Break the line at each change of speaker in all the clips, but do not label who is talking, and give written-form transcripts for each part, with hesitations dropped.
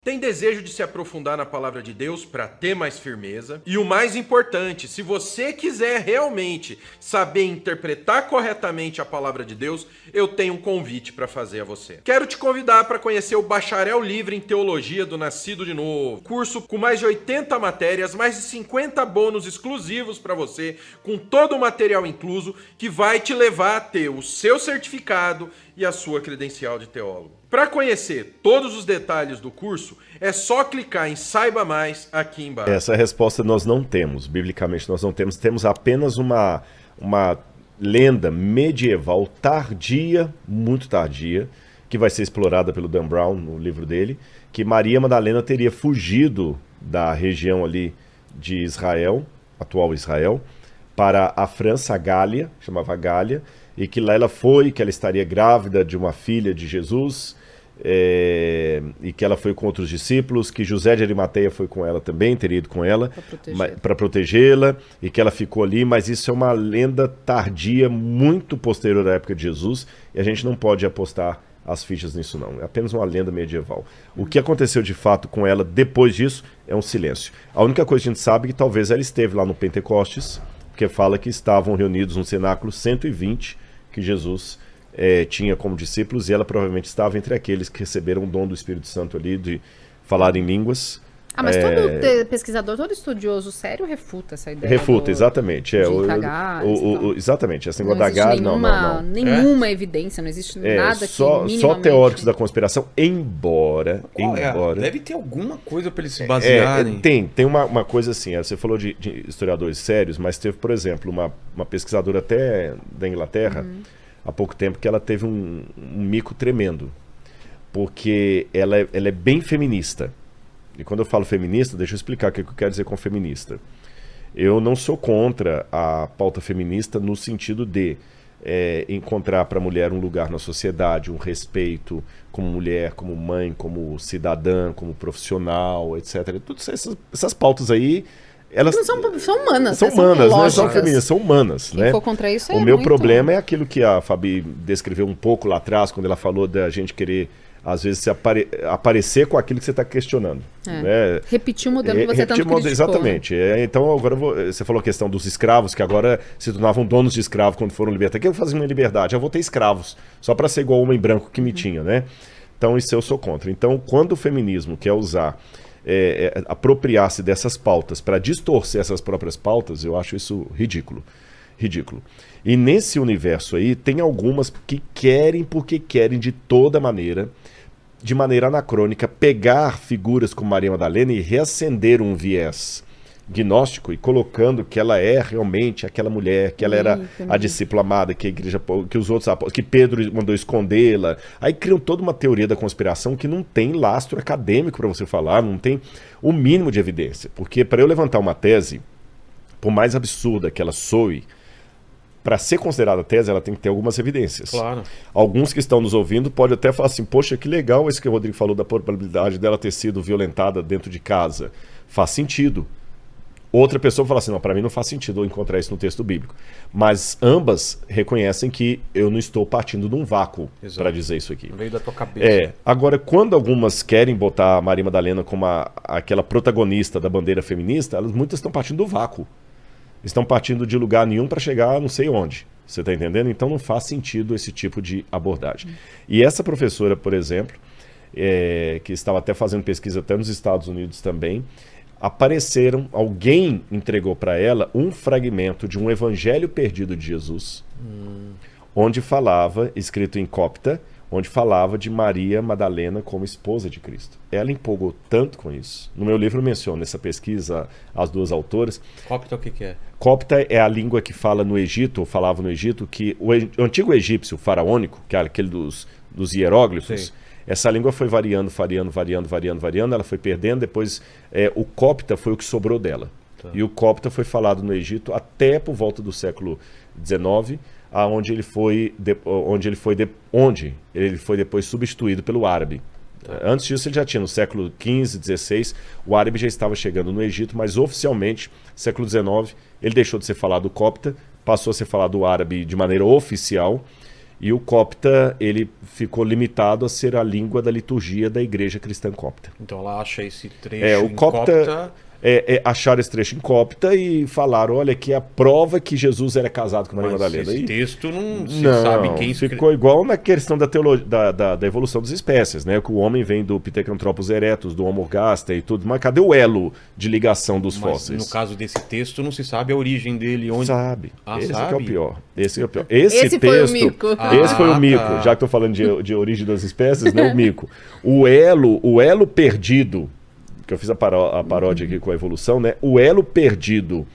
Tem desejo de se aprofundar na palavra de Deus para ter mais firmeza? E o mais importante, se você quiser realmente saber interpretar corretamente a palavra de Deus, eu tenho um convite para fazer a você. Quero te convidar para conhecer o Bacharel Livre em Teologia do Nascido de Novo. Curso com mais de 80 matérias, mais de 50 bônus exclusivos para você, com todo o material incluso, que vai te levar a ter o seu certificado e a sua credencial de teólogo. Para conhecer todos os detalhes do curso, é só clicar em Saiba Mais aqui embaixo.
Essa resposta nós não temos, biblicamente nós não temos. Temos apenas uma lenda medieval tardia, muito tardia, que vai ser explorada pelo Dan Brown no livro dele, que Maria Madalena teria fugido da região ali de Israel, atual Israel, para a França, a Gália, chamava Gália, e que lá ela foi, que ela estaria grávida de uma filha de Jesus, e que ela foi com outros discípulos, que José de Arimateia foi com ela também, teria ido com ela para protegê-la, e que ela ficou ali, mas isso é uma lenda tardia, muito posterior à época de Jesus, e a gente não pode apostar as fichas nisso não, é apenas uma lenda medieval. O que aconteceu de fato com ela depois disso é um silêncio. A única coisa que a gente sabe é que talvez ela esteve lá no Pentecostes, porque fala que estavam reunidos no cenáculo 120 que Jesus tinha como discípulos, e ela provavelmente estava entre aqueles que receberam o dom do Espírito Santo ali de falar em línguas.
Mas todo pesquisador, todo estudioso sério refuta essa ideia.
Refuta, exatamente. Exatamente, esse negócio da H, não.
Nenhuma evidência, não existe nada que minimamente...
Só teóricos da conspiração, embora...
Deve ter alguma coisa para eles se basearem.
Tem uma coisa assim, você falou de historiadores sérios, mas teve, por exemplo, uma pesquisadora até da Inglaterra, há pouco tempo, que ela teve um mico tremendo, porque ela é bem feminista. E quando eu falo feminista, deixa eu explicar o que eu quero dizer com feminista. Eu não sou contra a pauta feminista no sentido de encontrar para a mulher um lugar na sociedade, um respeito como mulher, como mãe, como cidadã, como profissional, etc. Todas essas pautas aí, elas
são humanas.
São humanas, não são feministas, são humanas.
Quem for contra isso
o meu problema é aquilo que a Fabi descreveu um pouco lá atrás, quando ela falou da gente querer, às vezes, aparecer com aquilo que você está questionando. Né?
Repetir o modelo que você tanto criticou.
Exatamente. Então, agora você falou a questão dos escravos, que agora se tornavam donos de escravos quando foram libertados. O que eu fazia uma liberdade? Eu vou ter escravos, só para ser igual o homem branco que me tinha, né? Então, isso eu sou contra. Então, quando o feminismo quer usar, apropriar-se dessas pautas para distorcer essas próprias pautas, eu acho isso ridículo. Ridículo. E nesse universo aí, tem algumas que querem, porque querem de toda maneira, de maneira anacrônica, pegar figuras como Maria Madalena e reacender um viés gnóstico e colocando que ela é realmente aquela mulher, que ela era a discípula amada, que a igreja, que os outros apóstolos, que Pedro mandou escondê-la. Aí criam toda uma teoria da conspiração que não tem lastro acadêmico para você falar, não tem o mínimo de evidência. Porque para eu levantar uma tese, por mais absurda que ela soe, para ser considerada tese, ela tem que ter algumas evidências.
Claro.
Alguns que estão nos ouvindo podem até falar assim, poxa, que legal isso que o Rodrigo falou da probabilidade dela ter sido violentada dentro de casa. Faz sentido. Outra pessoa fala assim, não, para mim não faz sentido eu encontrar isso no texto bíblico. Mas ambas reconhecem que eu não estou partindo de um vácuo para dizer isso aqui.
No meio da tua cabeça.
Agora, quando algumas querem botar a Maria Madalena como aquela protagonista da bandeira feminista, muitas estão partindo do vácuo. Estão partindo de lugar nenhum para chegar não sei onde. Você está entendendo? Então não faz sentido esse tipo de abordagem. E essa professora, por exemplo, que estava até fazendo pesquisa até nos Estados Unidos também, alguém entregou para ela um fragmento de um evangelho perdido de Jesus, onde falava, escrito em copta, onde falava de Maria Madalena como esposa de Cristo. Ela empolgou tanto com isso. No meu livro eu menciono nessa pesquisa as duas autoras.
Copta o que é?
Copta é a língua que fala no Egito, ou falava no Egito, que o antigo egípcio faraônico, que era aquele dos hieróglifos, sim, essa língua foi variando, ela foi perdendo, depois o copta foi o que sobrou dela. Tá. E o copta foi falado no Egito até por volta do século XIX, onde ele foi depois substituído pelo árabe. Antes disso ele já tinha, no século XV, XVI, o árabe já estava chegando no Egito, mas oficialmente, século XIX, ele deixou de ser falado copta, passou a ser falado árabe de maneira oficial, E o copta, ele ficou limitado a ser a língua da liturgia da igreja cristã copta.
Então ela acha esse trecho
o copta. Acharam esse trecho em copta e falaram, olha, aqui é a prova que Jesus era casado com Maria Madalena.
Esse texto não se
não,
sabe quem escreveu.
Ficou igual na questão da teologia, da evolução das espécies, né? Que o homem vem do Pithecanthropus erectus, do Homo ergaster e tudo, mas cadê o elo de ligação dos fósseis?
No caso desse texto, não se sabe a origem dele, onde...
Sabe. Esse
sabe?
Que é o pior. Esse
Esse
texto,
foi o mico.
Esse foi o mico, já que estou falando de origem das espécies, né? O mico. O elo perdido, que eu fiz a paródia aqui com a evolução, né? O elo perdido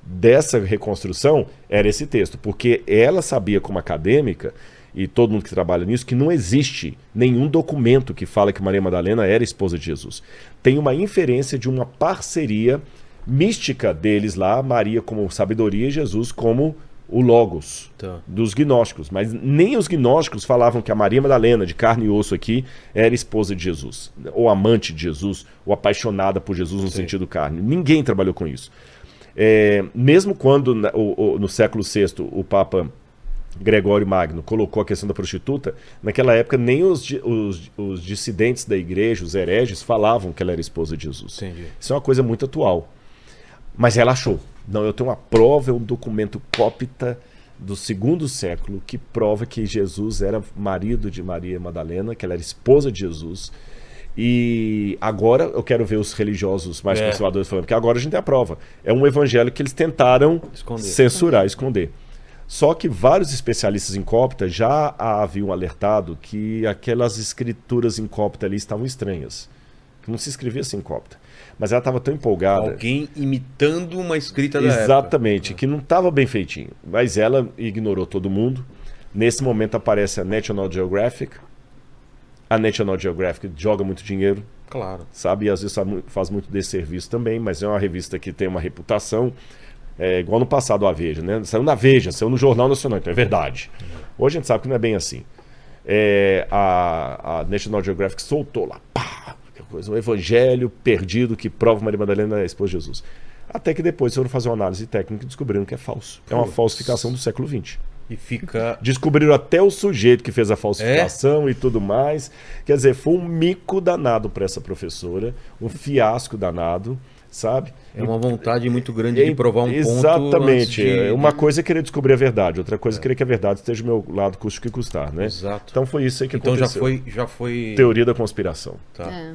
dessa reconstrução era esse texto, porque ela sabia como acadêmica, e todo mundo que trabalha nisso, que não existe nenhum documento que fala que Maria Madalena era esposa de Jesus. Tem uma inferência de uma parceria mística deles lá, Maria como sabedoria e Jesus como o Logos dos gnósticos, mas nem os gnósticos falavam que a Maria Madalena, de carne e osso aqui, era esposa de Jesus, ou amante de Jesus, ou apaixonada por Jesus no sentido carne. Ninguém trabalhou com isso. Mesmo quando no século VI o Papa Gregório Magno colocou a questão da prostituta, naquela época nem os dissidentes da igreja, os hereges, falavam que ela era esposa de Jesus.
Entendi.
Isso é uma coisa muito atual. Mas ela achou. Não, eu tenho uma prova, é um documento copta do 2º século que prova que Jesus era marido de Maria Madalena, que ela era esposa de Jesus. E agora eu quero ver os religiosos mais conservadores falando, porque agora a gente tem a prova. É um evangelho que eles tentaram censurar, esconder. Só que vários especialistas em copta já haviam alertado que aquelas escrituras em copta ali estavam estranhas. Que não se escrevia assim em copta. Mas ela estava tão empolgada.
Alguém imitando uma escrita da época.
Exatamente, que não estava bem feitinho. Mas ela ignorou todo mundo. Nesse momento aparece a National Geographic. A National Geographic joga muito dinheiro.
Claro.
Sabe? E às vezes faz muito desserviço também, mas é uma revista que tem uma reputação. Igual no passado a Veja, né? Saiu na Veja, saiu no Jornal Nacional, então é verdade. Hoje a gente sabe que não é bem assim. A National Geographic soltou lá, pá! Um evangelho perdido que prova Maria Madalena é a esposa de Jesus. Até que depois foram fazer uma análise técnica e descobriram que é falso. É uma falsificação do século XX.
E fica...
Descobriram até o sujeito que fez a falsificação e tudo mais. Quer dizer, foi um mico danado para essa professora, um fiasco danado, sabe?
É uma vontade muito grande de provar um ponto.
Exatamente. Uma coisa é querer descobrir a verdade, outra coisa é querer que a verdade esteja do meu lado, custe o que custar, né?
Exato.
Então foi isso aí que aconteceu.
Então já foi...
Teoria da conspiração.
Tá.